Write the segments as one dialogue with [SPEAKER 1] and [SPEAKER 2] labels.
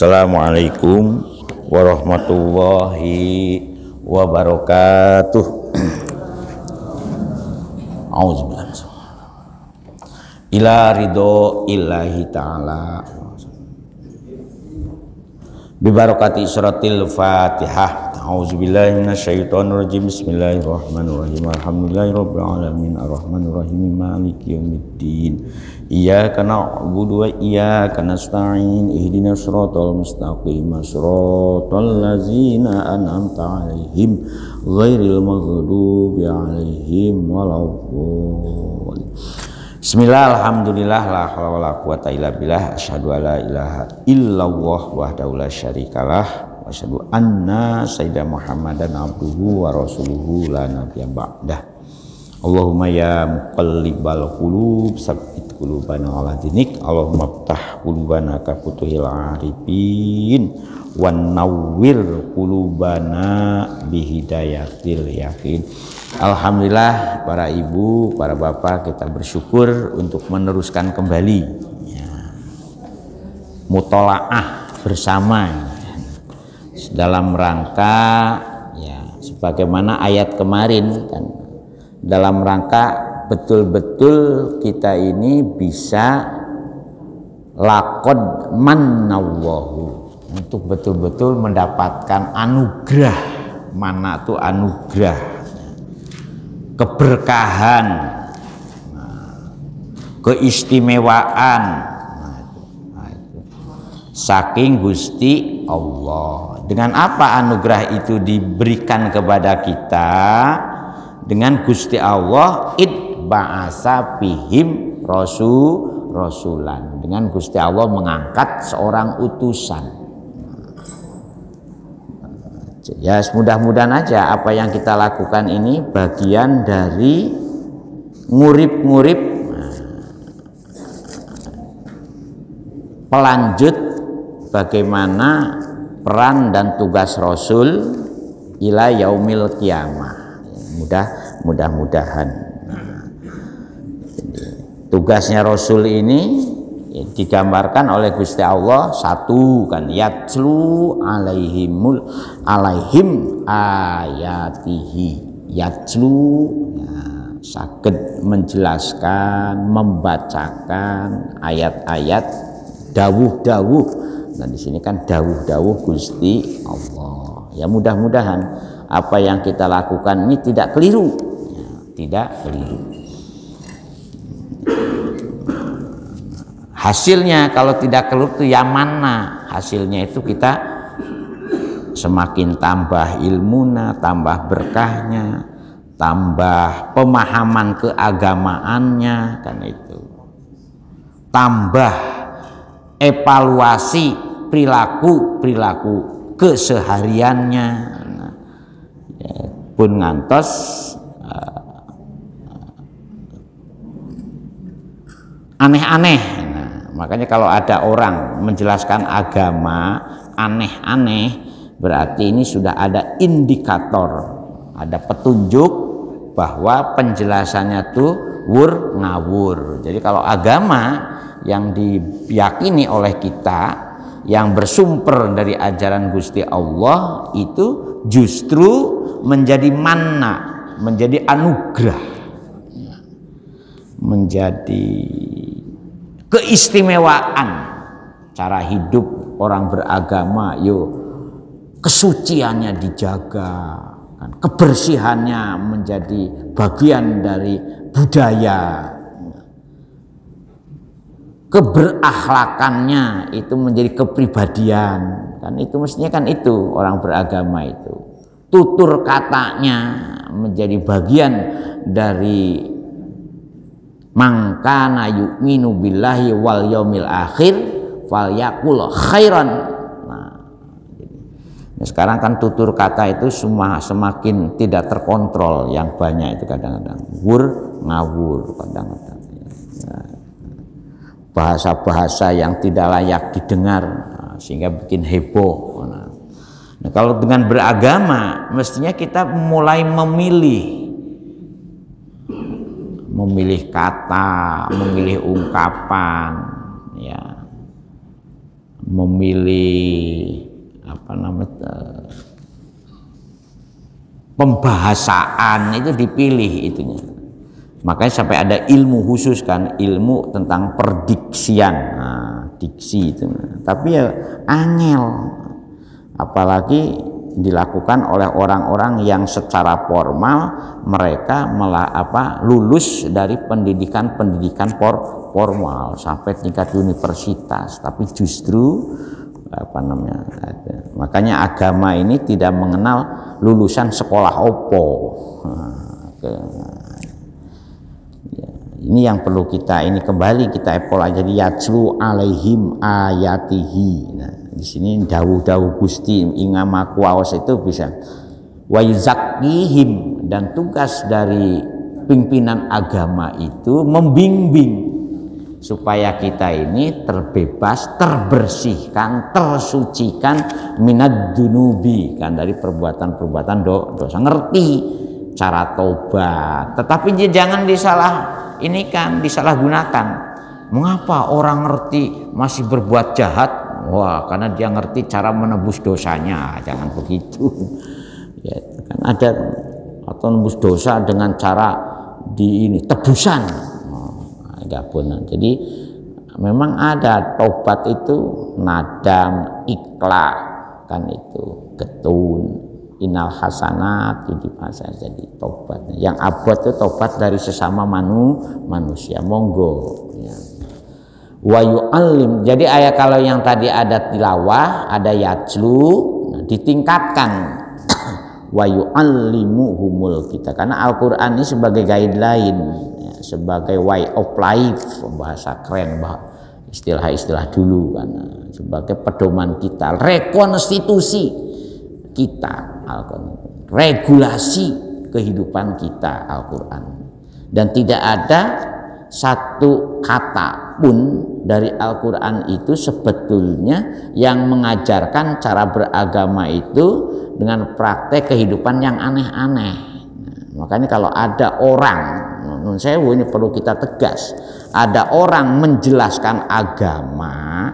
[SPEAKER 1] Assalamualaikum warahmatullahi wabarakatuh. Auzubillah. Ila ridho illahi ta'ala bibarakati suratil Fatihah. Auzubillahi minasyaitonirrajim. Bismillahirrahmanirrahim. Alhamdulillahirabbil alamin arrahmanirrahim maliki yaumiddin. Iyyaka na'budu wa iyyaka nasta'in. Ihdinas siratal mustaqim. Siratal ladzina an'amta 'alaihim ghairil maghdubi 'alaihim waladdallin. Bismillah, alhamdulillah, la haula wala quwata illa billah. Asyhadu alla ilaha illallah wahdahu la syarikalah wa asyhadu anna sayyidina Muhammadan abduhu wa rasuluhu la nabiyya ba'dah. Allahumma ya muqallibal qulub tsabbit qulubana ala dinik. Allahumma ftah qulubana ka futuhil arifin wan nawwir qulubana bihidayatil yakin. Alhamdulillah para ibu, para bapak, kita bersyukur untuk meneruskan kembali mutolaah bersama dalam rangka sebagaimana ayat kemarin kan, dalam rangka betul-betul kita ini bisa laqad mannallahu, untuk betul-betul mendapatkan anugerah. Mana tuh anugerah, keberkahan, keistimewaan saking Gusti Allah. Dengan apa anugerah itu diberikan kepada kita? Dengan Gusti Allah ba'asa fihim rasulan. Dengan Gusti Allah mengangkat seorang utusan. Ya, mudah-mudahan aja apa yang kita lakukan ini bagian dari ngurip-ngurip pelanjut bagaimana peran dan tugas Rasul ila yaumil qiyamah. Mudah-mudahan tugasnya Rasul ini digambarkan oleh Gusti Allah satu kan, yatslu alaihim ayatihi. Yatslu saged menjelaskan, membacakan ayat-ayat dawuh-dawuh. Nah di sini kan dawuh-dawuh Gusti Allah. Ya mudah-mudahan apa yang kita lakukan ini tidak keliru, tidak keliru. Hasilnya kalau tidak keluar itu yang mana? Hasilnya itu kita semakin tambah ilmunya, tambah berkahnya, tambah pemahaman keagamaannya, kan itu. Tambah evaluasi perilaku kesehariannya. Nah, pun ngantos aneh-aneh. Makanya kalau ada orang menjelaskan agama aneh-aneh, berarti ini sudah ada indikator, ada petunjuk bahwa penjelasannya tuh ngawur. Jadi kalau agama yang diyakini oleh kita, yang bersumber dari ajaran Gusti Allah, itu justru menjadi manna, menjadi anugerah, menjadi keistimewaan cara hidup orang beragama. Kesuciannya dijaga kan, kebersihannya menjadi bagian dari budaya, keberakhlakannya itu menjadi kepribadian kan, itu mestinya kan itu orang beragama itu. Tutur katanya menjadi bagian dari mangkana yu'minu billahi wal yaumil akhir falyaqul khairan. Nah, sekarang kan tutur kata itu semakin tidak terkontrol, yang banyak itu kadang-kadang ngawur kadang-kadang. Bahasa-bahasa yang tidak layak didengar, sehingga bikin heboh. Nah, kalau dengan beragama mestinya kita mulai memilih kata, memilih ungkapan, ya, memilih apa namanya pembahasaan itu dipilih itunya. Makanya sampai ada ilmu khusus kan, ilmu tentang perdiksian, diksi itu. Tapi ya angel, apalagi dilakukan oleh orang-orang yang secara formal mereka lulus dari pendidikan formal sampai tingkat universitas, tapi justru makanya agama ini tidak mengenal lulusan sekolah opo. Ini yang perlu kita kembali kita jadi yatlu alaihim ayatihi. Nah, di sini dawuh-dawuh Gusti ingamaku awas itu bisa wa yuzakkihim, dan tugas dari pimpinan agama itu membimbing supaya kita ini terbebas, terbersihkan, tersucikan minad dunubi kan, dari perbuatan-perbuatan dosa, ngerti cara taubat, tetapi jangan disalahgunakan. Mengapa orang ngerti masih berbuat jahat? Wah, karena dia ngerti cara menebus dosanya. Jangan begitu. Ya, kan ada atau menebus dosa dengan cara tebusan. Enggak benar. Jadi memang ada taubat itu nadam, ikhlas kan itu getun. Innal hasanat itu bahasa jadi tobat. Yang abad itu tobat dari sesama manusia. Monggo. Ya. Wa yu'allim. Jadi ayat kalau yang tadi ada tilawah, ada yajlu, ditingkatkan. Wa yu'allimuhumul kita. Karena Al-Qur'an ini sebagai guideline, ya, sebagai way of life, bahasa keren, istilah-istilah dulu kan, sebagai pedoman kita, rekonstitusi kita Al-Quran, regulasi kehidupan kita Al-Quran. Dan tidak ada satu kata pun dari Al-Quran itu sebetulnya yang mengajarkan cara beragama itu dengan praktek kehidupan yang aneh-aneh. Makanya kalau ada orang, nun sewu, ini perlu kita tegas, ada orang menjelaskan agama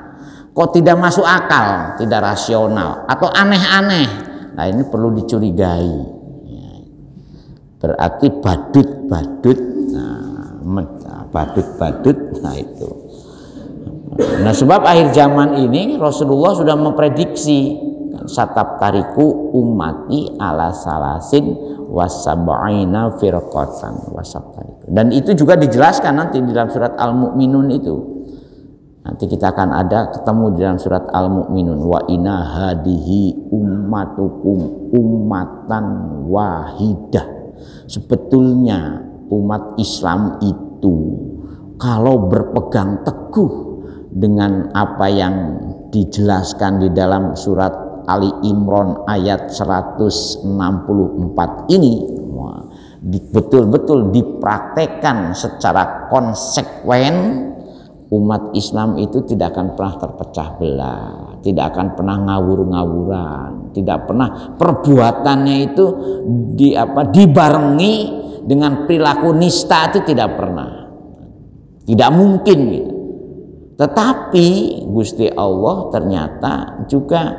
[SPEAKER 1] kok tidak masuk akal, tidak rasional, atau aneh-aneh, nah ini perlu dicurigai. Berarti badut-badut, nah itu. Nah sebab akhir zaman ini Rasulullah sudah memprediksi satab tariku ummati ala salasin wasab'ina firqatan wasabtariku. Dan itu juga dijelaskan nanti di dalam surat Al-Mu'minun itu. Nanti kita akan ada ketemu di dalam surat Al-Mu'minun, wa inna hadihi ummatukum ummatan wahidah. Sebetulnya umat Islam itu kalau berpegang teguh dengan apa yang dijelaskan di dalam surat Ali Imran ayat 164 ini, betul-betul dipraktekkan secara konsekuen, umat Islam itu tidak akan pernah terpecah belah, tidak akan pernah ngawur-ngawuran, tidak pernah perbuatannya itu dibarengi dengan perilaku nista, itu tidak pernah, tidak mungkin gitu. Tetapi Gusti Allah ternyata juga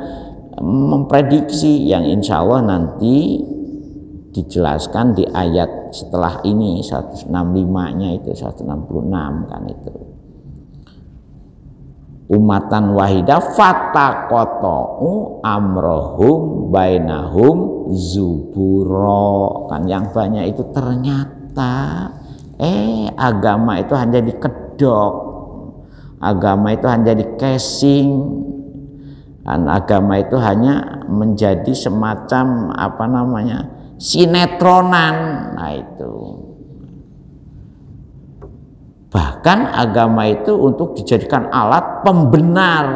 [SPEAKER 1] memprediksi yang insya Allah nanti dijelaskan di ayat setelah ini 165-nya itu 166 kan itu. Umatan wahidah fataqatu amrohum bainahum zuburo kan, yang banyak itu ternyata agama itu hanya dikedok, agama itu hanya di casing, dan agama itu hanya menjadi semacam sinetronan. Nah itu bahkan agama itu untuk dijadikan alat pembenar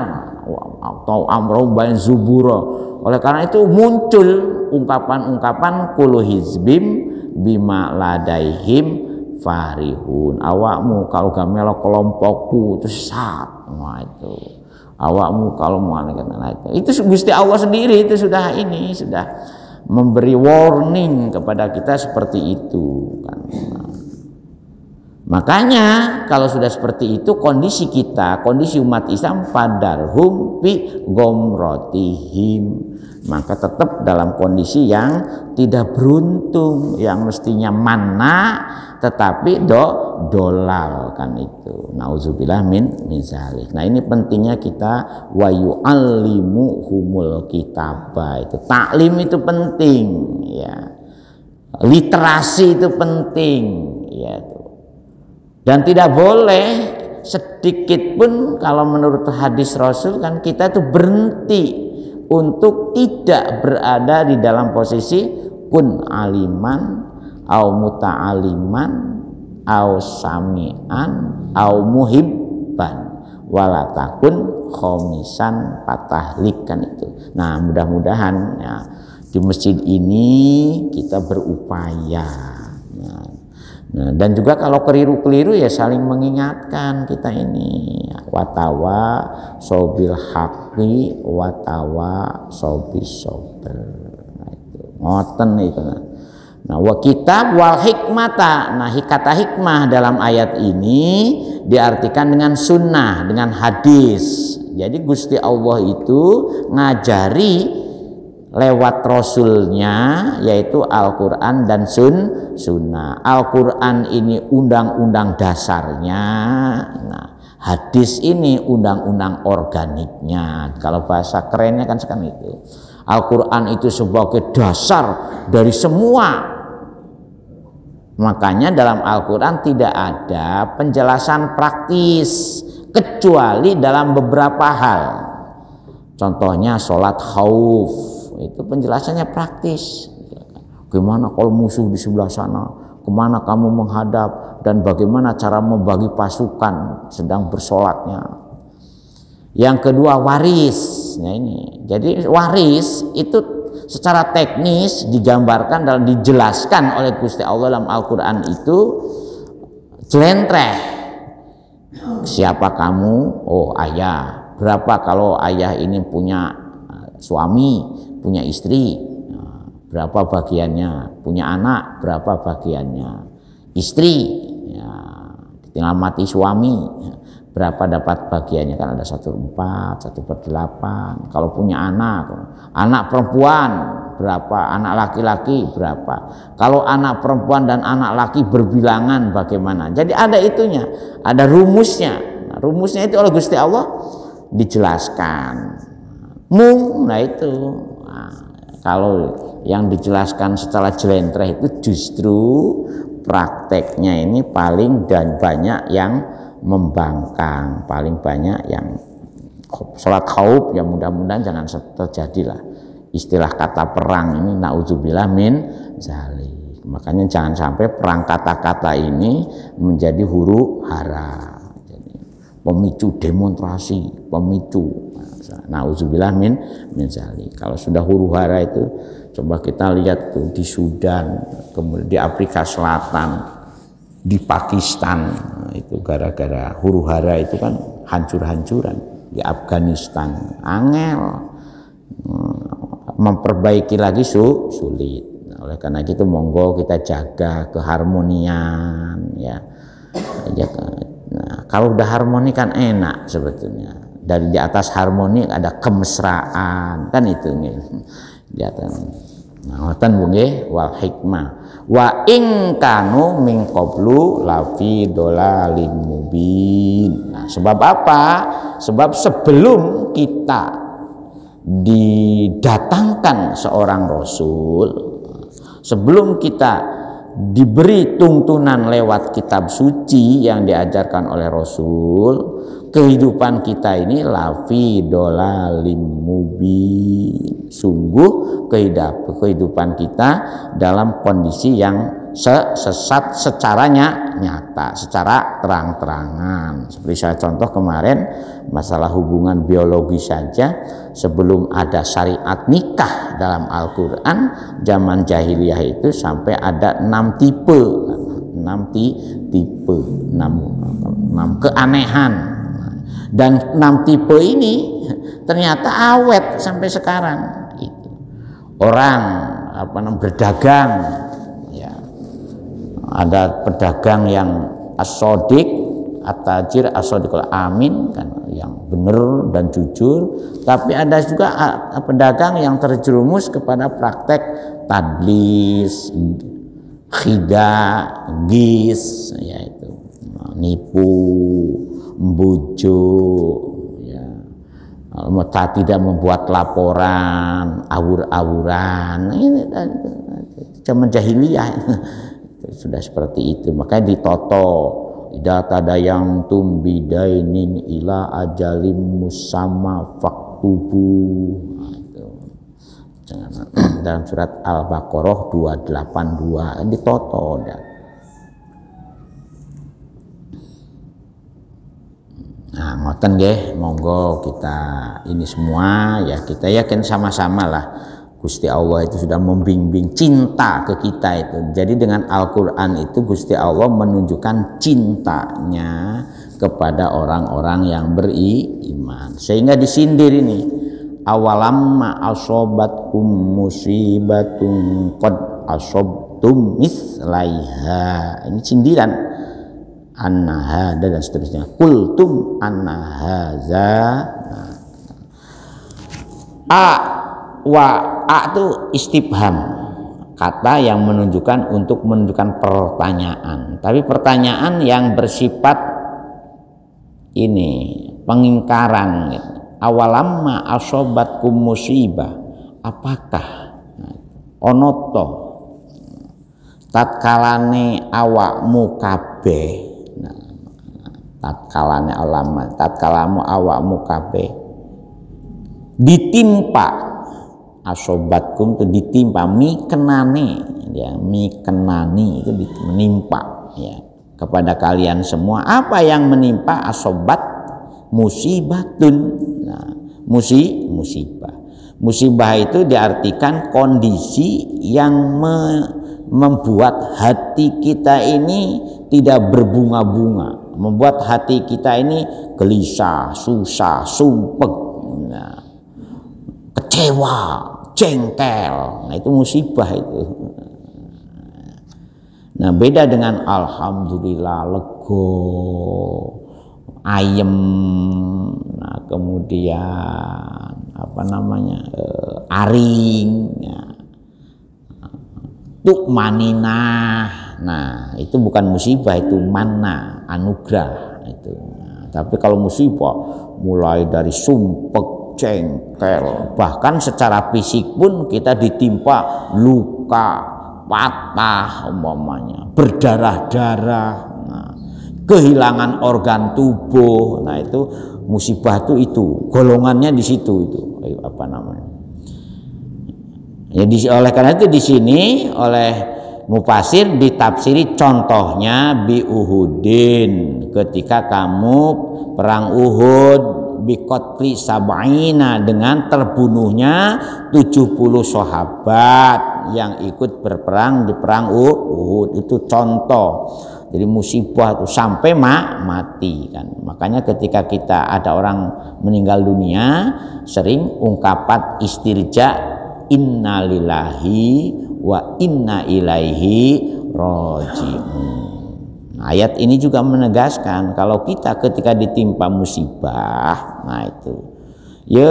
[SPEAKER 1] atau amrohum bain zuburo. Oleh karena itu muncul ungkapan-ungkapan kullu hizbim bima ladaihim farihun. Awakmu kalau gak melok kelompokku itu sesat. Wah itu. Awakmu kalau mengatakan itu Gusti Allah sendiri itu sudah memberi warning kepada kita seperti itu kan. Makanya kalau sudah seperti itu kondisi kita, kondisi umat Islam, fadarhum bi gomrotihim, maka tetap dalam kondisi yang tidak beruntung, yang mestinya mana tetapi dolal kan itu. Nauzubillah min zalik. Nah ini pentingnya kita wa yu'allimuhumul kitabah, itu taklim itu penting ya. Literasi itu penting ya. Dan tidak boleh sedikit pun kalau menurut hadis Rasul kan kita itu berhenti untuk tidak berada di dalam posisi kun aliman au muta'aliman au sami'an au muhibban wala takun khomisan patahlikan itu. Nah mudah-mudahan ya, di masjid ini kita berupaya. Nah, dan juga kalau keliru-keliru ya saling mengingatkan kita ini. Watawa sobil haqi watawa sobis sober. Nah itu ngoten itu. Nah wa kitab wal hikmata. Nah kata hikmah dalam ayat ini diartikan dengan sunnah, dengan hadis. Jadi Gusti Allah itu ngajari lewat Rasulnya, yaitu Al-Quran dan Sunnah. Al-Quran ini undang-undang dasarnya, nah hadis ini undang-undang organiknya. Kalau bahasa kerennya kan sekarang itu. Al-Quran itu sebagai dasar dari semua. Makanya dalam Al-Quran tidak ada penjelasan praktis kecuali dalam beberapa hal. Contohnya sholat khauf. Itu penjelasannya praktis. Gimana kalau musuh di sebelah sana, kemana kamu menghadap, dan bagaimana cara membagi pasukan sedang bersolatnya. Yang kedua waris. Nah ini, jadi waris itu secara teknis digambarkan dan dijelaskan oleh Gusti Allah dalam Al-Quran itu jelentreh. Siapa kamu? Oh ayah. Berapa kalau ayah ini punya suami, punya istri, berapa bagiannya? Punya anak, berapa bagiannya? Istri, ya, tinggal mati suami, berapa dapat bagiannya? Kan ada 1/4, 1/8. Kalau punya anak perempuan berapa? Anak laki-laki berapa? Kalau anak perempuan dan anak laki berbilangan bagaimana? Jadi ada itunya, ada rumusnya. Nah, rumusnya itu oleh Gusti Allah dijelaskan. Nah itu. Nah, kalau yang dijelaskan secara jelentreh itu justru prakteknya ini paling dan banyak yang membangkang, paling banyak yang sholat khauf, ya mudah-mudahan jangan terjadilah istilah kata perang ini, na'udzubillah min zalik. Makanya jangan sampai perang kata-kata ini menjadi huru hara, jadi pemicu demonstrasi, pemicu. Nauzubillah min zalik. Kalau sudah huru hara itu coba kita lihat tuh di Sudan, kemudian di Afrika Selatan, di Pakistan, itu gara-gara huru hara itu kan hancur-hancuran. Di Afghanistan angel, memperbaiki lagi sulit. Oleh karena itu monggo kita jaga keharmonian ya. Nah, kalau udah harmoni kan enak sebetulnya. Dari di atas harmoni ada kemesraan kan itu nih di atas. Nah, ngoten nggih wal hikmah wa in kanu min qablu lafi dolalim mubin. Nah, sebab apa? Sebab sebelum kita didatangkan seorang rasul, sebelum kita diberi tuntunan lewat kitab suci yang diajarkan oleh Rasul, kehidupan kita ini lafi dolalim mubin, sungguh kehidupan kita dalam kondisi yang sesat secara nyata, secara terang-terangan. Seperti saya contoh kemarin masalah hubungan biologi saja, sebelum ada syariat nikah dalam Al-Quran, zaman jahiliyah itu sampai ada 6 tipe, 6 keanehan. Dan 6 tipe ini ternyata awet sampai sekarang. Orang berdagang, ya, ada pedagang yang as-shodiq, at-tajir, as-shodiqul amin kan, yang benar dan jujur. Tapi ada juga pedagang yang terjerumus kepada praktek tadlis, khida, gis, yaitu nipu, membujuk, ya, tidak membuat laporan, awur-awuran. Ini zaman jahiliyah sudah seperti itu. Makanya ditoto, idza tadayangtum bidainin ila ajalim musamma faktubu. Dalam surat Al-Baqarah 282 ditoto. Nah, ngoten nggih, monggo kita ini semua ya, kita yakin sama-sama lah Gusti Allah itu sudah membimbing cinta ke kita itu. Jadi dengan Al-Qur'an itu Gusti Allah menunjukkan cintanya kepada orang-orang yang beriman. Sehingga disindir ini, awalamma asobatkum musibatun qad asobtum mislaiha. Ini sindiran, annaha dan seterusnya. Kultum annahaza. A itu istifham, kata yang menunjukkan pertanyaan, tapi pertanyaan yang bersifat ini pengingkaran. Awalamma asobatkum musibah, apakah onoto tatkalane awakmu kabeh, tatkalamu awakmu kabeh ditimpa, asobatkum itu ditimpa, mikenane ya, mikenani itu menimpa ya kepada kalian semua. Apa yang menimpa? Asobat musibatun. Nah, musibah itu diartikan kondisi yang membuat hati kita ini tidak berbunga-bunga, membuat hati kita ini gelisah, susah, sumpek, nah, kecewa, jengkel. Nah, itu musibah itu. Nah, beda dengan alhamdulillah, lego, ayem, nah, kemudian aring, ya, tukmaninah. Nah, itu bukan musibah, itu manna, anugerah itu. Nah, tapi kalau musibah mulai dari sumpek, jengkel, bahkan secara fisik pun kita ditimpa luka, patah umpamanya, berdarah-darah, nah, kehilangan organ tubuh. Nah, itu musibah itu golongannya di situ itu apa namanya. Ya, oleh karena itu di sini oleh mufasir ditafsiri contohnya bi Uhudin, ketika kamu perang Uhud, biqatli sab'ina, dengan terbunuhnya 70 sahabat yang ikut berperang di perang Uhud. Itu contoh. Jadi musibah itu sampai mati kan. Makanya ketika kita ada orang meninggal dunia, sering ungkapan istirja, innalillahi wa inna ilaihi raji'un. Nah, ayat ini juga menegaskan kalau kita ketika ditimpa musibah, nah itu ya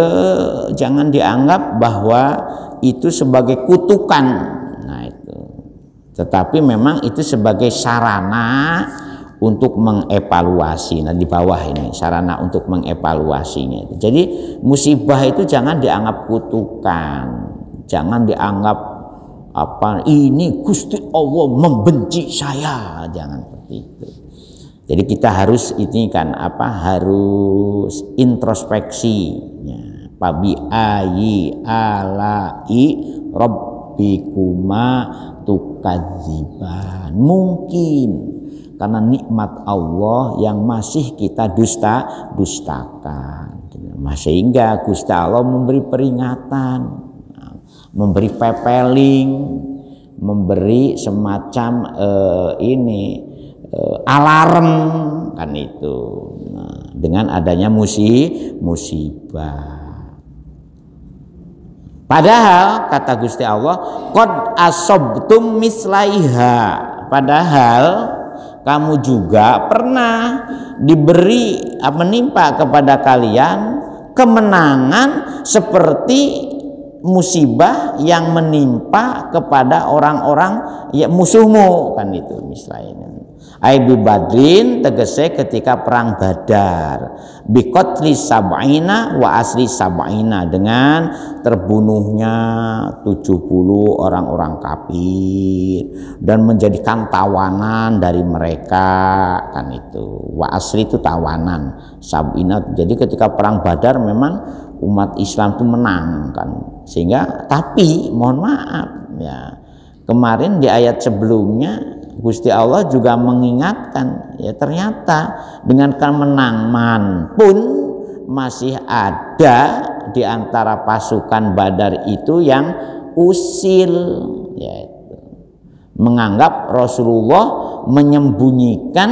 [SPEAKER 1] jangan dianggap bahwa itu sebagai kutukan. Nah itu, tetapi memang itu sebagai sarana untuk mengevaluasi. Nah, di bawah ini sarana untuk mengevaluasinya. Jadi musibah itu jangan dianggap kutukan, jangan dianggap ini Gusti Allah membenci saya, jangan seperti itu. Jadi kita harus harus introspeksi. Fabi ayyi alai rabbikuma tukadziban. Mungkin karena nikmat Allah yang masih kita dustakan. Sehingga Gusti Allah memberi peringatan, memberi pepeling, memberi semacam alarm kan itu. Nah, dengan adanya musibah. Padahal kata Gusti Allah, qad asobtum mislaiha. Padahal kamu juga pernah diberi menimpa kepada kalian kemenangan seperti musibah yang menimpa kepada orang-orang ya musuhmu, kan itu misalnya. Aibi Badrin tegese ketika perang Badar, biqatli sab'ina wa asri sab'ina, dengan terbunuhnya 70 orang-orang kafir dan menjadikan tawanan dari mereka, kan itu. Wa asri itu tawanan, sab'ina. Jadi ketika perang Badar memang umat Islam itu menang, kan. Sehingga tapi mohon maaf ya, kemarin di ayat sebelumnya Gusti Allah juga mengingatkan ya, ternyata dengan kemenangan pun masih ada di antara pasukan Badar itu yang usil, yaitu menganggap Rasulullah menyembunyikan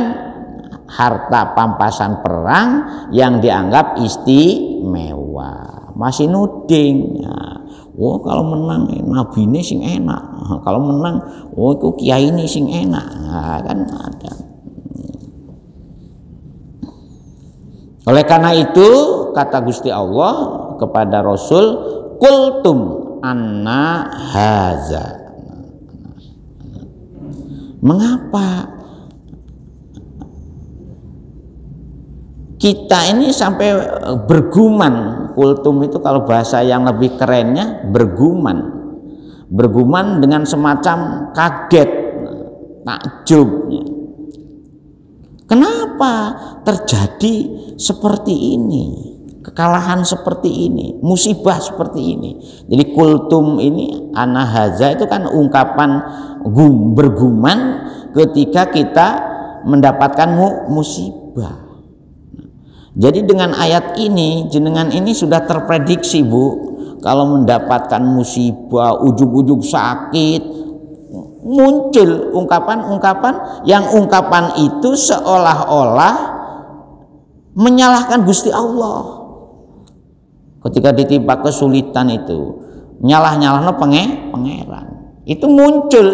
[SPEAKER 1] harta pampasan perang yang dianggap istimewa, masih nuding ya. Oh kalau menang nabi ini sing enak, kalau menang oh itu kiai ini sing enak, nah, kan ada. Oleh karena itu kata Gusti Allah kepada Rasul, qultum anna haza. Mengapa kita ini sampai berguman? Kultum itu kalau bahasa yang lebih kerennya berguman dengan semacam kaget, takjub. Kenapa terjadi seperti ini, kekalahan seperti ini, musibah seperti ini? Jadi kultum ini anahaza itu kan ungkapan berguman ketika kita mendapatkan musibah. Jadi dengan ayat ini jenengan ini sudah terprediksi, Bu, kalau mendapatkan musibah ujug-ujug sakit muncul ungkapan-ungkapan yang ungkapan itu seolah-olah menyalahkan Gusti Allah. Ketika ditimpa kesulitan itu nyalah-nyalahno pangeran. Itu muncul.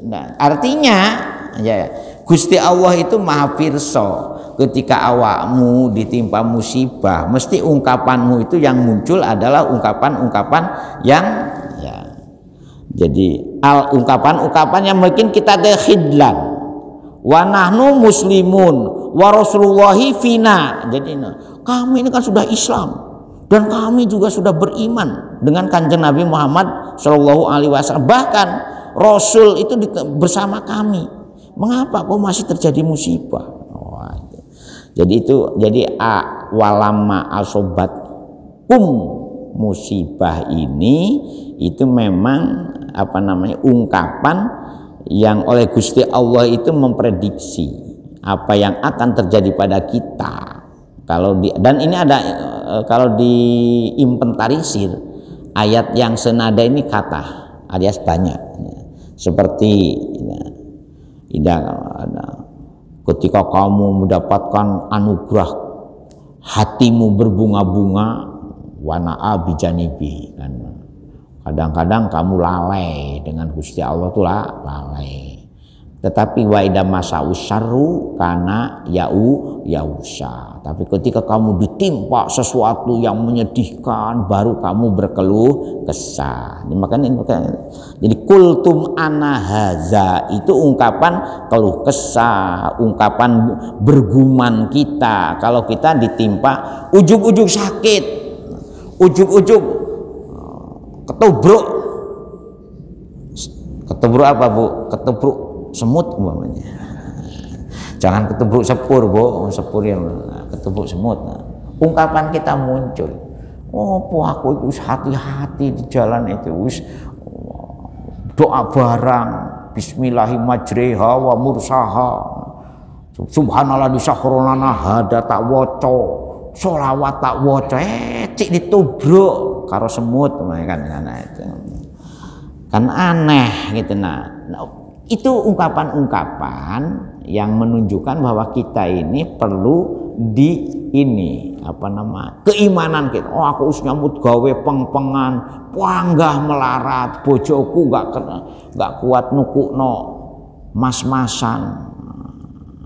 [SPEAKER 1] Nah, artinya ya Gusti Allah itu maha pirsa. Ketika awakmu ditimpa musibah, mesti ungkapanmu itu yang muncul adalah ungkapan-ungkapan yang ya. Jadi ungkapan-ungkapan yang mungkin kita khidlan. Wa nahnu muslimun wa rasulullahi fina. Jadi kami ini kan sudah Islam dan kami juga sudah beriman dengan Kanjeng Nabi Muhammad Shallallahu Alaihi Wasallam. Bahkan Rasul itu bersama kami. Mengapa kok masih terjadi musibah? Jadi walama asobat musibah ini itu memang ungkapan yang oleh Gusti Allah itu memprediksi apa yang akan terjadi pada kita. Dan ini ada kalau diinventarisir ayat yang senada ini kata alias banyak seperti ketika kamu mendapatkan anugerah hatimu berbunga-bunga wana'a bijanibi, kan kadang-kadang kamu lalai dengan Gusti Allah tuh lalai. Tetapi wa idza masa'u syarru kana yausa. Tapi ketika kamu ditimpa sesuatu yang menyedihkan baru kamu berkeluh kesah. Makanya jadi kultum anahaza itu ungkapan keluh kesah, ungkapan bergumam kita kalau kita ditimpa ujug-ujug sakit, ujug-ujug ketubruk apa, Bu? Ketubruk semut umpamanya. Jangan ketubruk sepur, Bu, sepur yang ketubruk semut. Ungkapan kita muncul. Oh, aku itu hati-hati di jalan itu, wis doa barang, bismillahirrahmanirrahim wa mursaha. Subhanallah di sakhronana hada tak waca, sholawat tak waca, cik ditubruk karo semut kan aneh gitu. Nah, itu ungkapan-ungkapan yang menunjukkan bahwa kita ini perlu keimanan kita. Oh, aku us nyambut gawe peng-pengan, panggah melarat, bojoku gak kuat nukukno mas-masan.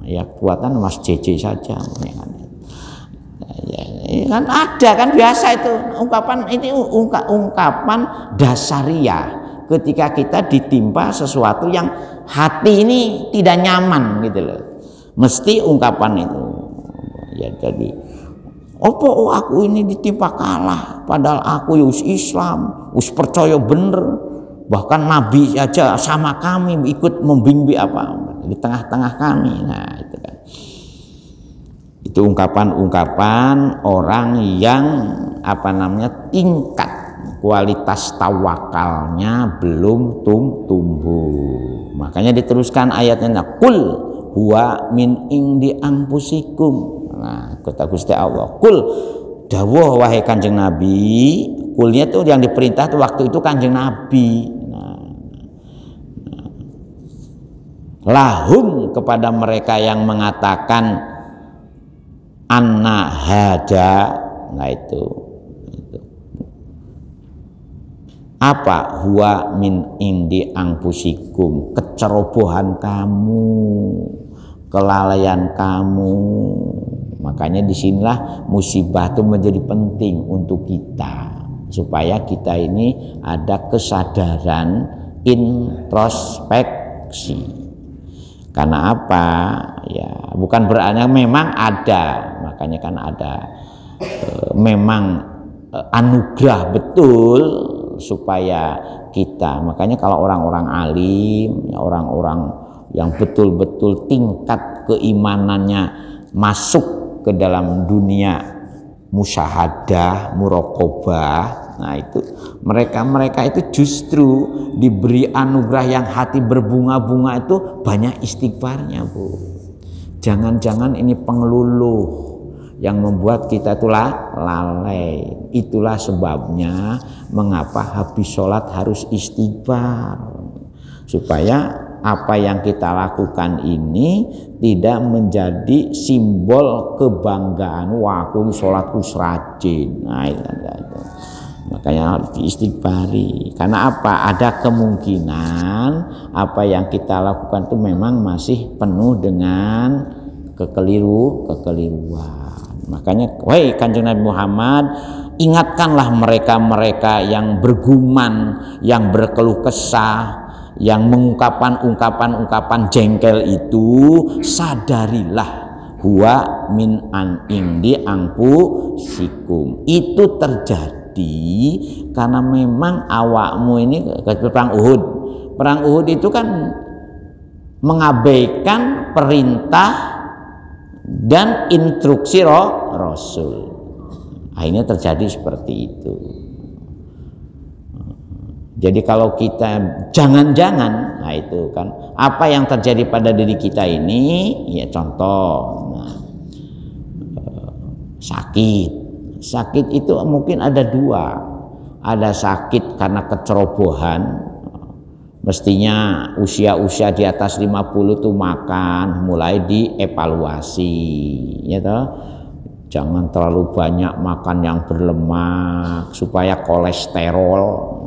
[SPEAKER 1] Ya buatan Mas JJ saja ya kan ada kan biasa itu ungkapan ini ungkapan dasariah ketika kita ditimpa sesuatu yang hati ini tidak nyaman gitu loh, mesti ungkapan itu ya. Jadi opo aku ini ditimpa kalah padahal aku yus Islam us percaya bener, bahkan Nabi aja sama kami ikut membimbing apa di tengah-tengah kami. Nah itu kan, itu ungkapan-ungkapan orang yang apa namanya tingkat kualitas tawakalnya belum tumbuh. Makanya diteruskan ayatnya, kul huwa min indi anfusikum. Nah kata Gusti Allah, kul dawuh wahai Kanjeng Nabi. Kulnya tuh yang diperintah tuh waktu itu Kanjeng Nabi. Lahum kepada mereka yang mengatakan anna hada, nah itu apa, huwa min indi anfusikum, kecerobohan kamu, kelalaian kamu. Makanya disinilah musibah itu menjadi penting untuk kita, supaya kita ini ada kesadaran introspeksi. Karena apa? Ya, bukan berarti memang ada, makanya kan ada memang anugerah betul supaya kita. Makanya kalau orang-orang alim, orang-orang yang betul-betul tingkat keimanannya masuk ke dalam dunia musyahadah, muraqabah, nah itu mereka itu justru diberi anugerah yang hati berbunga-bunga itu banyak istighfarnya, Bu. Jangan-jangan ini pengeluluh yang membuat kita itulah lalai. Itulah sebabnya mengapa habis sholat harus istighfar, supaya apa yang kita lakukan ini tidak menjadi simbol kebanggaan, wah aku sholatku serajin. Nah itu. Makanya harus diistighfari. Karena apa? Ada kemungkinan apa yang kita lakukan itu memang masih penuh dengan kekeliruan. Makanya wahai Kanjeng Nabi Muhammad, ingatkanlah mereka-mereka yang bergumam, yang berkeluh kesah, yang mengungkapkan ungkapan-ungkapan jengkel itu, sadarilah huwa min an indi anfusikum. Itu terjadi karena memang awakmu ini perang Uhud. Perang Uhud itu kan mengabaikan perintah dan instruksi Rasul. Akhirnya terjadi seperti itu. Jadi kalau kita jangan-jangan, nah itu kan apa yang terjadi pada diri kita ini, ya contoh, sakit itu mungkin ada dua, ada sakit karena kecerobohan, mestinya usia-usia di atas 50 tuh makan mulai dievaluasi, ya toh. Jangan terlalu banyak makan yang berlemak supaya kolesterol.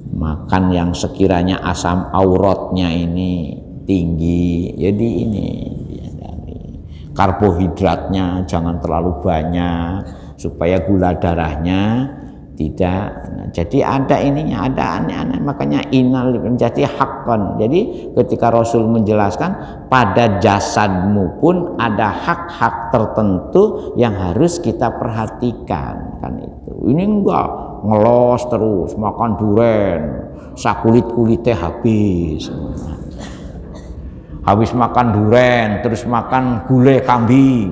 [SPEAKER 1] Makan yang sekiranya asam uratnya ini tinggi, jadi ini karbohidratnya jangan terlalu banyak supaya gula darahnya tidak. Jadi ada ininya, ada aneh-aneh. Makanya innal menjadi haqqan. Jadi ketika Rasul menjelaskan pada jasadmu pun ada hak-hak tertentu yang harus kita perhatikan, kan itu. Ini enggak ngelos terus makan duren, sakulit-kulitnya habis makan duren, terus makan gulai kambing,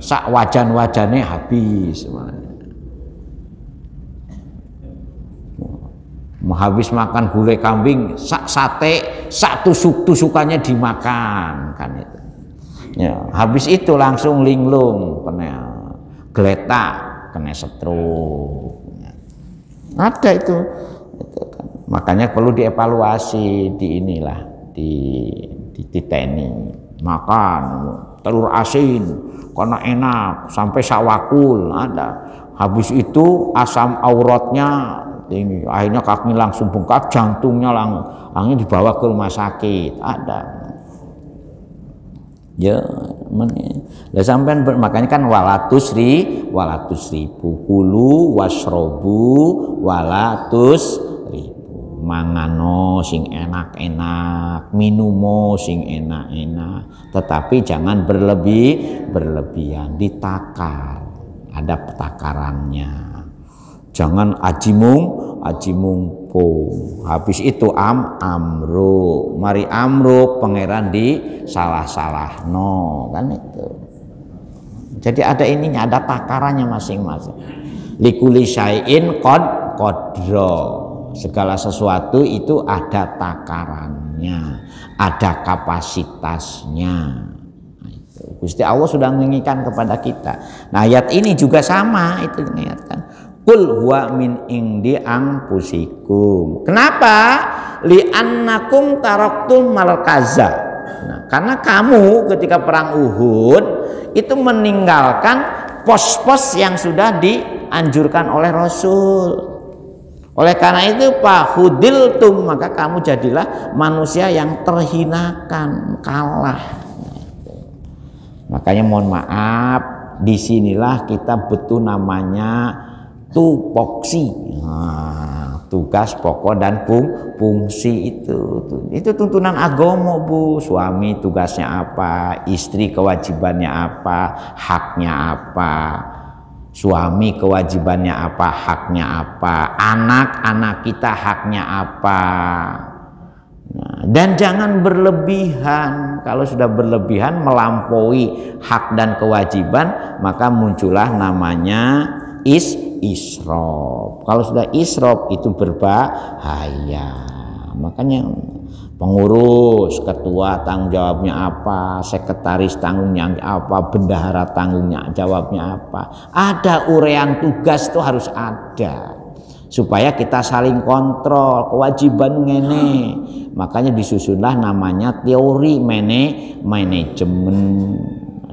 [SPEAKER 1] sak wajan-wajannya habis. Habis makan gulai kambing, sak sate, sak tusuk-tusukannya dimakan, kan itu. Ya, habis itu langsung linglung, kena geletak, kena stroke. Ada itu kan. Makanya perlu dievaluasi di inilah, di titeni. Makan telur asin karena enak sampai sawakul ada. Habis itu asam uratnya tinggi, akhirnya kaki langsung bengkak, jantungnya langsung dibawa ke rumah sakit, ada. Ya, sampean makanya kan walatus ribu kulu wasrobu walatus ribu mangano sing enak-enak, minumo sing enak-enak, tetapi jangan berlebihan, ditakar, ada takarannya. Jangan aji mungpo. Habis itu amruk. Mari amruk pangeran di salah no kan itu. Jadi ada ininya, ada takarannya masing-masing. Likuli syai'in qadra. Segala sesuatu itu ada takarannya, ada kapasitasnya. Gusti Allah sudah menginginkan kepada kita. Nah, ayat ini juga sama, itu mengingatkan. Qul huwa min indi anfusikum. Kenapa? Li'annakum taraktum markaza. Nah, karena kamu ketika perang Uhud itu meninggalkan pos-pos yang sudah dianjurkan oleh Rasul. Oleh karena itu fahudiltum, maka kamu jadilah manusia yang terhinakan, kalah. Makanya mohon maaf, disinilah kita betul namanya tupoksi, tugas pokok dan fungsi itu tuntunan agama Bu. Suami tugasnya apa, istri kewajibannya apa, haknya apa, suami kewajibannya apa, haknya apa, anak-anak kita haknya apa. Nah, dan jangan berlebihan. Kalau sudah berlebihan melampaui hak dan kewajiban, maka muncullah namanya isrof. Kalau sudah isrof itu berbahaya. Makanya pengurus, ketua tanggung jawabnya apa, sekretaris tanggungnya apa, bendahara tanggungnya jawabnya apa. Ada urean tugas itu harus ada, supaya kita saling kontrol kewajiban ngene. Makanya disusunlah namanya teori manajemen.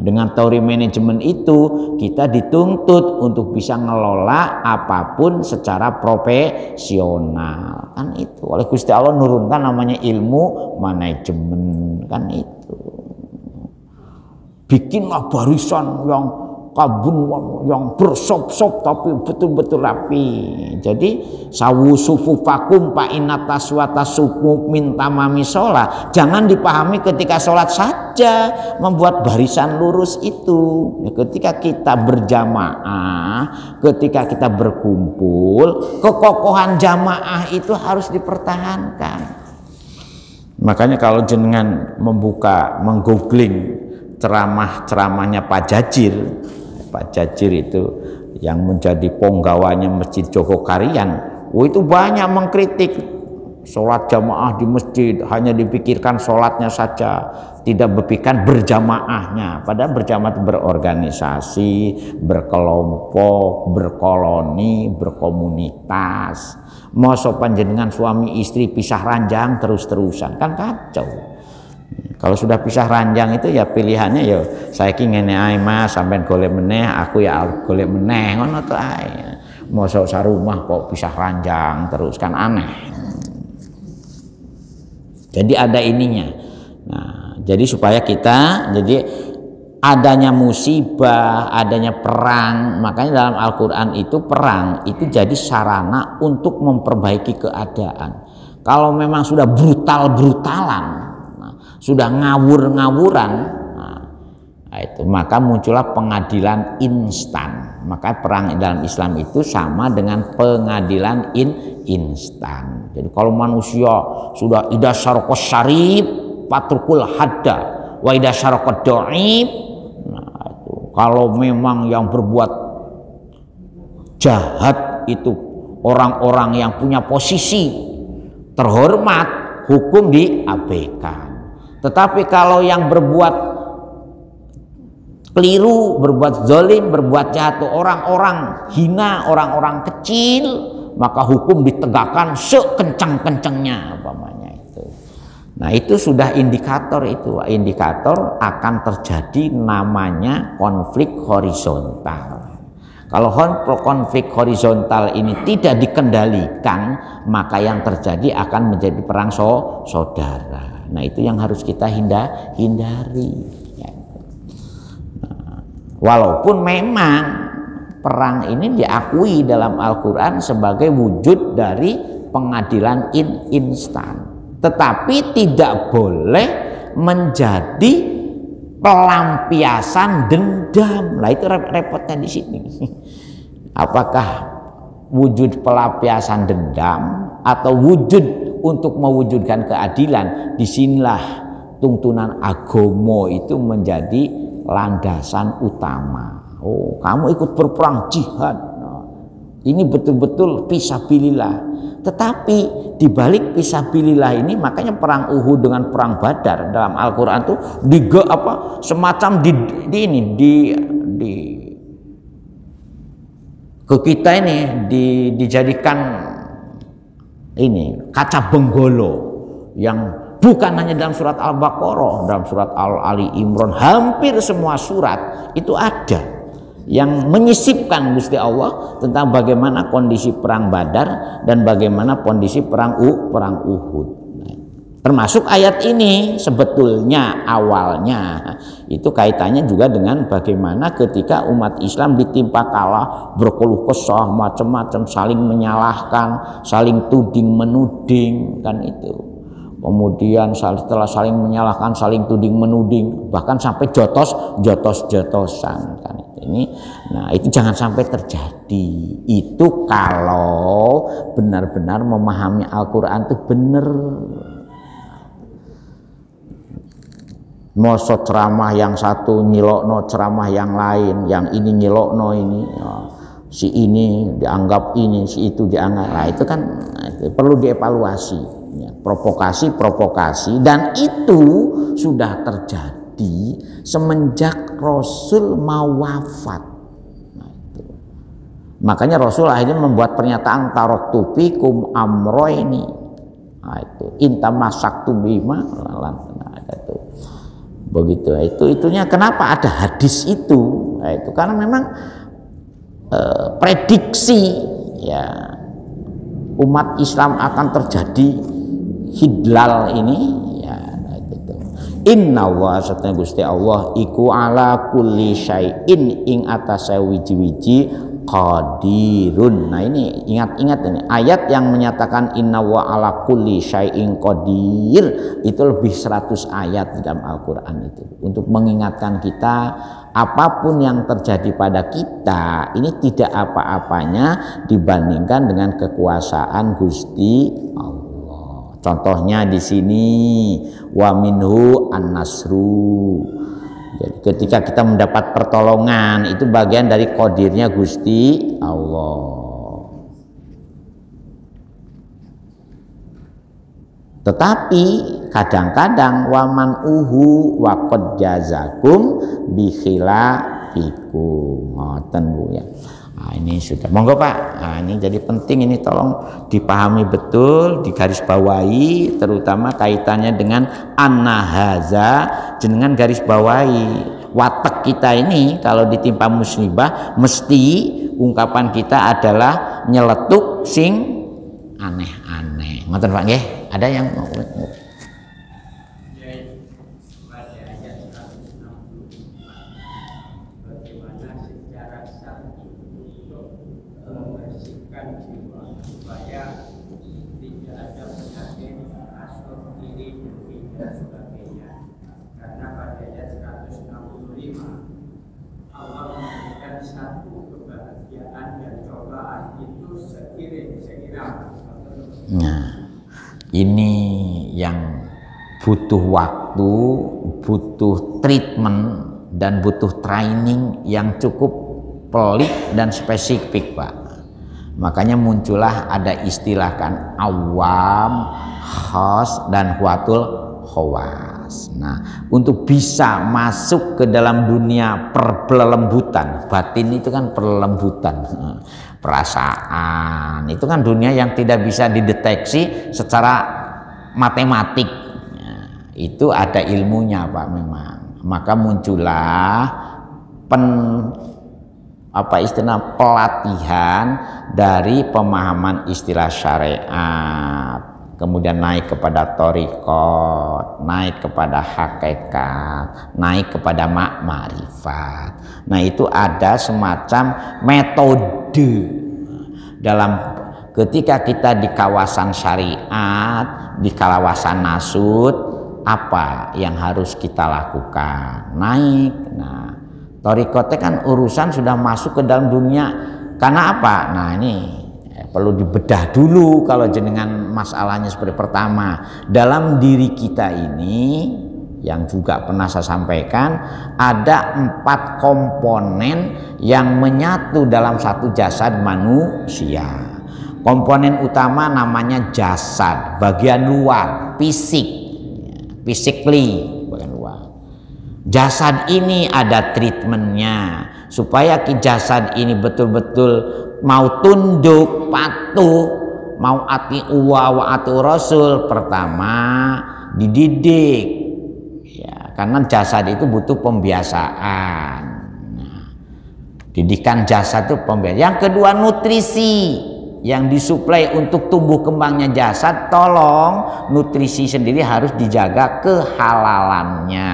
[SPEAKER 1] Dengan teori manajemen itu kita dituntut untuk bisa ngelola apapun secara profesional, kan itu. Oleh Gusti Allah nurunkan namanya ilmu manajemen, kan itu. Bikinlah barisan yang kabun, yang bersop-sop tapi betul-betul rapi. Jadi sawu sufufakum fa inna taswata sufu min tamami sholat. Jangan dipahami ketika sholat saja membuat barisan lurus itu. Ketika kita berjamaah, ketika kita berkumpul, kekokohan jamaah itu harus dipertahankan. Makanya kalau jenengan menggoogling ceramahnya Pak Jajir itu yang menjadi penggawanya Masjid Jogokarian, itu banyak mengkritik sholat jamaah di masjid, hanya dipikirkan sholatnya saja, tidak berpikirkan berjamaahnya. Padahal berjamaah itu berorganisasi, berkelompok, berkoloni, berkomunitas. Mau panjenengan suami istri pisah ranjang terus-terusan, kan kacau. Kalau sudah pisah ranjang itu ya pilihannya ya saiki ngene ae Mas, sampean golek meneh, aku ya golek meneh, ngono to ae. Mosok sarumah kok pisah ranjang terus, kan aneh. Jadi ada ininya. Nah, jadi supaya kita, jadi adanya musibah, adanya perang, makanya dalam Al-Qur'an itu perang itu jadi sarana untuk memperbaiki keadaan. Kalau memang sudah brutal-brutalan, sudah ngawur-ngawuran, nah, itu maka muncullah pengadilan instan. Maka perang dalam Islam itu sama dengan pengadilan instan. Jadi kalau manusia sudah idza syaraqas syarib patrukul hadda wa idza syaraqad dhaif, nah, itu kalau memang yang berbuat jahat itu orang-orang yang punya posisi terhormat, hukum diabaikan. Tetapi kalau yang berbuat keliru, berbuat zalim, berbuat jahat itu orang-orang hina, orang-orang kecil, maka hukum ditegakkan sekencang-kencangnya umpamanya itu. Nah, itu sudah indikator akan terjadi namanya konflik horizontal. Kalau konflik horizontal ini tidak dikendalikan, maka yang terjadi akan menjadi perang saudara. Nah, itu yang harus kita hindari. Ya. Walaupun memang perang ini diakui dalam Al-Quran sebagai wujud dari pengadilan instan, tetapi tidak boleh menjadi pelampiasan dendam. Lah itu repotnya di sini. Apakah wujud pelampiasan dendam atau wujud untuk mewujudkan keadilan? Disinilah tuntunan agama itu menjadi landasan utama. Oh, kamu ikut berperang jihad. Nah, ini betul-betul fisabilillah. Tetapi di balik fisabilillah ini, makanya perang Uhud dengan perang Badar dalam Al-Qur'an tuh semacam ke kita ini dijadikan ini kaca benggolo yang bukan hanya dalam surat Al-Baqarah, dalam surat Al-Ali Imran, hampir semua surat itu ada yang menyisipkan Gusti Allah tentang bagaimana kondisi perang Badar dan bagaimana kondisi perang Uhud. Termasuk ayat ini sebetulnya awalnya itu kaitannya juga dengan bagaimana ketika umat Islam ditimpa kalah, berkeluh kesah macam-macam, saling menyalahkan, saling tuding menuding, kan itu. Kemudian setelah saling menyalahkan, saling tuding menuding, bahkan sampai jotos-jotosan, kan ini. Nah, itu jangan sampai terjadi. Itu kalau benar-benar memahami Al-Qur'an itu benar. Mosok ceramah yang satu nyilokno ceramah yang lain, yang ini nyilokno ini, si ini dianggap ini, si itu dianggap. Nah, itu kan perlu dievaluasi. Provokasi, dan itu sudah terjadi semenjak Rasul mau wafat. Nah, itu. Makanya Rasul akhirnya membuat pernyataan taraktu fikum amroini. Nah, itu intamasaktu bima. Nah, itu begitu. Itunya kenapa ada hadis itu? Nah, itu karena memang prediksi ya umat Islam akan terjadi hidlal ini ya gitu. Inna wa satna Gusti Allah iku ala kulli syai'in ing atase wiji-wiji qadirun. Nah, ini ingat-ingat ini ayat yang menyatakan inna wa ala kulli syai'in qadir itu lebih 100 ayat di dalam Al-Qur'an itu untuk mengingatkan kita apapun yang terjadi pada kita ini tidak apa-apanya dibandingkan dengan kekuasaan Gusti Allah. Contohnya di sini wa minhu an-nasru. Jadi ketika kita mendapat pertolongan itu bagian dari qadirnya Gusti Allah. Tetapi kadang-kadang waman uhu wa qad jazakum bi khilafikum. Ngoten Bu ya. Nah, ini sudah monggo Pak. Nah, ini jadi penting, ini tolong dipahami betul, digarisbawahi, terutama kaitannya dengan an-nahaza, jenengan garis bawahi watak kita ini kalau ditimpa musibah mesti ungkapan kita adalah nyeletuk sing aneh-aneh. Ngoten Pak nggih? Ada yang mau? Nah, ini yang butuh waktu, butuh treatment, dan butuh training yang cukup pelik dan spesifik Pak. Makanya muncullah ada istilah kan awam, khas, dan huatul khawas. Nah, untuk bisa masuk ke dalam dunia perlembutan, batin itu kan perlembutan, perasaan itu kan dunia yang tidak bisa dideteksi secara matematik. Nah, itu ada ilmunya Pak memang. Maka muncullah pelatihan dari pemahaman istilah syariat. kemudian naik kepada thariqat, naik kepada hakikat, naik kepada ma'rifat. Nah, itu ada semacam metode dalam ketika kita di kawasan syariat, di kawasan nasud, apa yang harus kita lakukan? Naik. Nah, thariqatnya kan urusan sudah masuk ke dalam dunia. Karena apa? Nah, ini perlu dibedah dulu kalau jenengan masalahnya seperti pertama. Dalam diri kita ini yang juga pernah saya sampaikan, ada 4 komponen yang menyatu dalam satu jasad manusia. Komponen utama namanya jasad, bagian luar, fisik, physically, bagian luar. Jasad ini ada treatmentnya supaya jasad ini betul-betul mau tunduk, patuh, mau ati uwa wa ati rasul. Pertama dididik, ya, karena jasad itu butuh pembiasaan. Nah, didikan jasad itu pembiasaan. Yang kedua nutrisi, yang disuplai untuk tumbuh kembangnya jasad. Tolong nutrisi sendiri harus dijaga kehalalannya.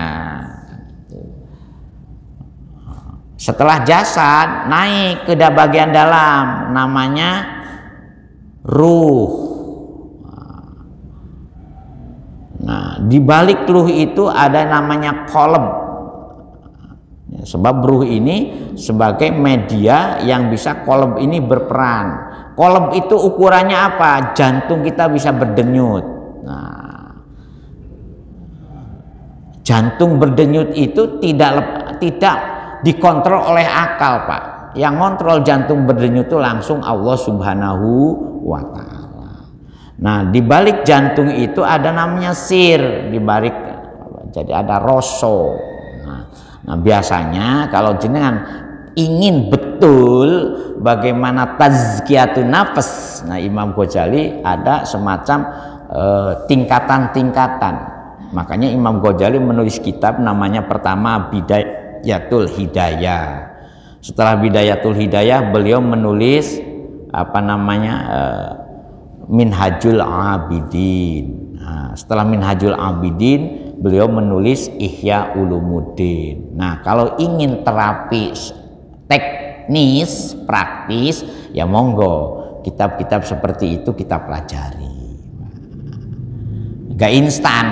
[SPEAKER 1] Setelah jasad naik ke bagian dalam, namanya ruh. Nah, di balik ruh itu ada namanya qalb. Sebab ruh ini sebagai media yang bisa qalb ini berperan. Qalb itu ukurannya apa? Jantung kita bisa berdenyut. Nah, jantung berdenyut itu tidak dikontrol oleh akal, Pak. Yang kontrol jantung berdenyut itu langsung Allah Subhanahu wa Ta'ala. Nah, di balik jantung itu ada namanya sir, di balik jadi ada roso. Nah, biasanya kalau jenengan ingin betul bagaimana tazkiyatun nafas, nah Imam Ghazali ada semacam tingkatan-tingkatan. Makanya Imam Ghazali menulis kitab namanya pertama Bidayatul Hidayah. Setelah Bidayatul Hidayah beliau menulis apa namanya Minhajul Abidin. Nah, setelah Minhajul Abidin beliau menulis Ihya Ulumuddin. Nah, kalau ingin terapi teknis, praktis, ya monggo kitab-kitab seperti itu kita pelajari. Gak instan,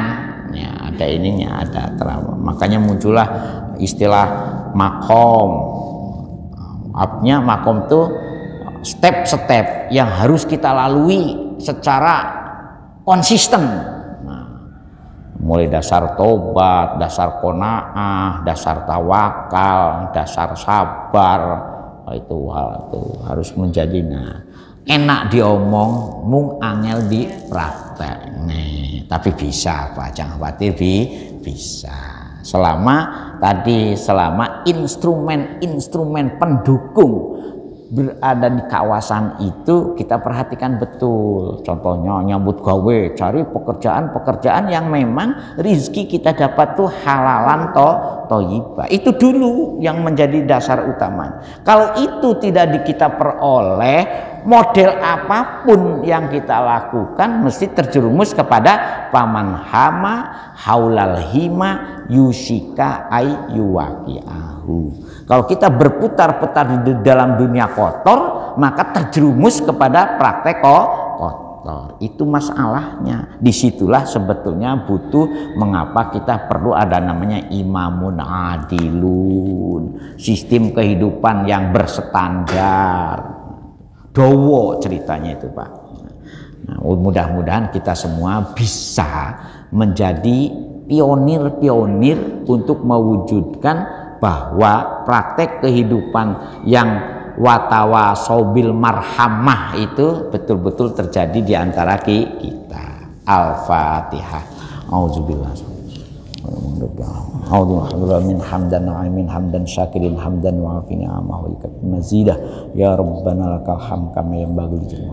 [SPEAKER 1] ya ada ininya, ada terapi. Makanya muncullah istilah makom. Artinya makom itu step-step yang harus kita lalui secara konsisten. Nah, mulai dasar tobat, dasar qanaah, dasar tawakal, dasar sabar, itu hal itu harus menjadi enak diomong, mung angel di praktek. Nih, tapi bisa Pak, jangan khawatir bisa. Selama instrumen-instrumen pendukung berada di kawasan itu kita perhatikan betul. Contohnya nyambut gawe, cari pekerjaan yang memang rizki kita dapat tuh halalan thayyibah. Itu dulu yang menjadi dasar utama. Kalau itu tidak kita peroleh, model apapun yang kita lakukan mesti terjerumus kepada paman hama haulal hima yusika ayyuwaqi'ahu. Kalau kita berputar-putar di dalam dunia kotor, maka terjerumus kepada praktek kotor. Itu masalahnya. Disitulah sebetulnya butuh mengapa kita perlu ada namanya imamun adilun, sistem kehidupan yang berstandar. Dowo ceritanya itu Pak. Nah, mudah-mudahan kita semua bisa menjadi pionir-pionir untuk mewujudkan bahwa praktek kehidupan yang watawasaubil marhamah itu betul-betul terjadi di antara kita. Al-Fatihah. Auzubillah. Min hamdan na'imin hamdan syakirin hamdan wa afina amahu mazidah ya rabbana lakal hamd kama yanbaghi li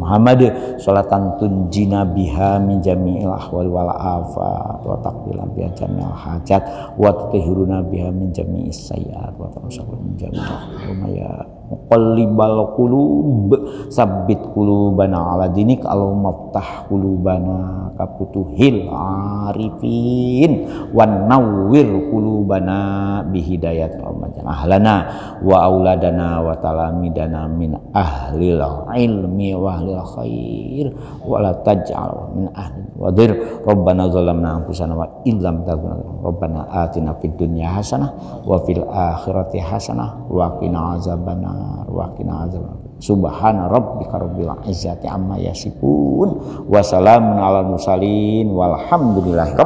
[SPEAKER 1] Muhammad sholatan tunjina biha min jami'il ahwali wal afat wa taqdila biha jami'al hajat wa tutahhiruna biha min jami'is sayyi'at wa tansaqu min jami'il ya muqallibal qulub sabbit qulubana ala dinik Allahumma ftah qulubana kaputuhil arifin wan nawwir qulubana bihidayat ahlana wa auladana wa talamidana min ahlil ilmi wa ahlil khair wa la taj'al min ahli wadir rabbana zalamna anfusana wa illam taghfir rabbana atina fid dunya hasanah wa fil akhirati hasanah wa qina azabannar wa qina azabannar subhana rabbika rabbil izzati amma yasifun wa salamun alal mursalin walhamdulillahi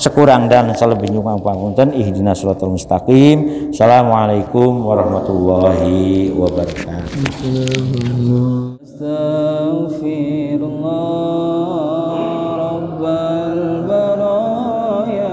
[SPEAKER 1] sekurang dan selebihnya pangapunten ihdinas siratal mustaqim. Assalamualaikum warahmatullahi wabarakatuh. Astaghfirullah rabbal baraya